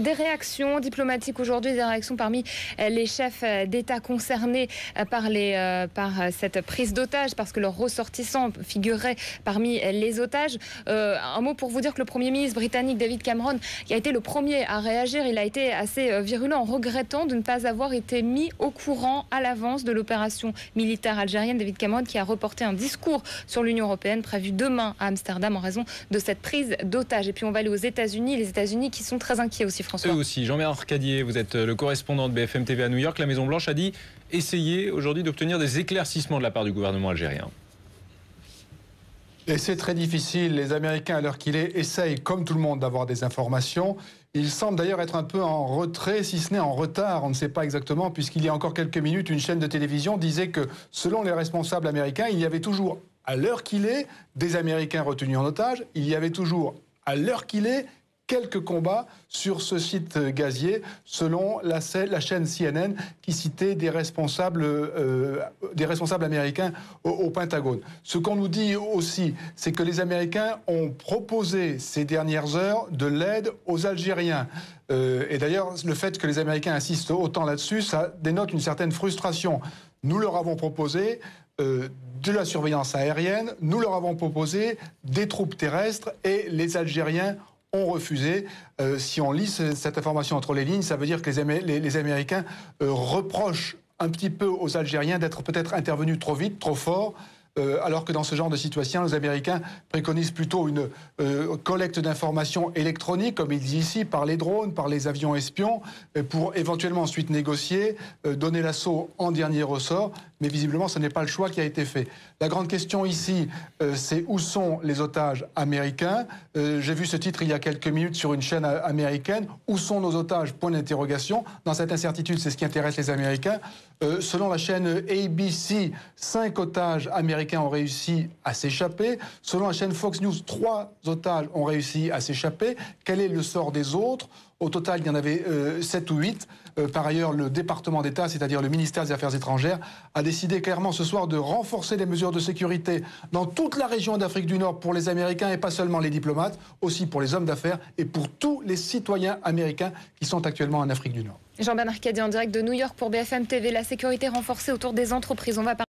Des réactions diplomatiques aujourd'hui, des réactions parmi les chefs d'État concernés par cette prise d'otages, parce que leurs ressortissants figuraient parmi les otages. Un mot pour vous dire que le Premier ministre britannique David Cameron, qui a été le premier à réagir, il a été assez virulent en regrettant de ne pas avoir été mis au courant à l'avance de l'opération militaire algérienne. David Cameron qui a reporté un discours sur l'Union européenne prévu demain à Amsterdam en raison de cette prise d'otages. Et puis on va aller aux États-Unis, les États-Unis qui sont très inquiets aussi, François. Eux aussi. Jean-Bernard Cadier, vous êtes le correspondant de BFM TV à New York. La Maison-Blanche a dit essayer aujourd'hui d'obtenir des éclaircissements de la part du gouvernement algérien. Et c'est très difficile. Les Américains, à l'heure qu'il est, essayent, comme tout le monde, d'avoir des informations. Ils semblent d'ailleurs être un peu en retrait, si ce n'est en retard. On ne sait pas exactement, puisqu'il y a encore quelques minutes, une chaîne de télévision disait que, selon les responsables américains, il y avait toujours, à l'heure qu'il est, des Américains retenus en otage. Il y avait toujours, à l'heure qu'il est, quelques combats sur ce site gazier, selon la chaîne CNN qui citait des responsables américains au Pentagone. Ce qu'on nous dit aussi, c'est que les Américains ont proposé ces dernières heures de l'aide aux Algériens. Et d'ailleurs, le fait que les Américains insistent autant là-dessus, ça dénote une certaine frustration. Nous leur avons proposé de la surveillance aérienne, nous leur avons proposé des troupes terrestres et les Algériens ont refusé. Si on lit cette information entre les lignes, ça veut dire que les Américains reprochent un petit peu aux Algériens d'être peut-être intervenus trop vite, trop fort, alors que dans ce genre de situation, les Américains préconisent plutôt une collecte d'informations électroniques, comme il dit ici, par les drones, par les avions espions, pour éventuellement ensuite négocier, donner l'assaut en dernier ressort. Mais visiblement, ce n'est pas le choix qui a été fait. La grande question ici, c'est où sont les otages américains? J'ai vu ce titre il y a quelques minutes sur une chaîne américaine. Où sont nos otages? Point d'interrogation. Dans cette incertitude, c'est ce qui intéresse les Américains. Selon la chaîne ABC, 5 otages américains ont réussi à s'échapper. Selon la chaîne Fox News, 3 otages ont réussi à s'échapper. Quel est le sort des autres? Au total, il y en avait 7 ou 8. Par ailleurs, le département d'État, c'est-à-dire le ministère des Affaires étrangères, a décidé clairement ce soir de renforcer les mesures de sécurité dans toute la région d'Afrique du Nord pour les Américains et pas seulement les diplomates, aussi pour les hommes d'affaires et pour tous les citoyens américains qui sont actuellement en Afrique du Nord. Jean-Bernard Cadier en direct de New York pour BFM TV. La sécurité renforcée autour des entreprises. On va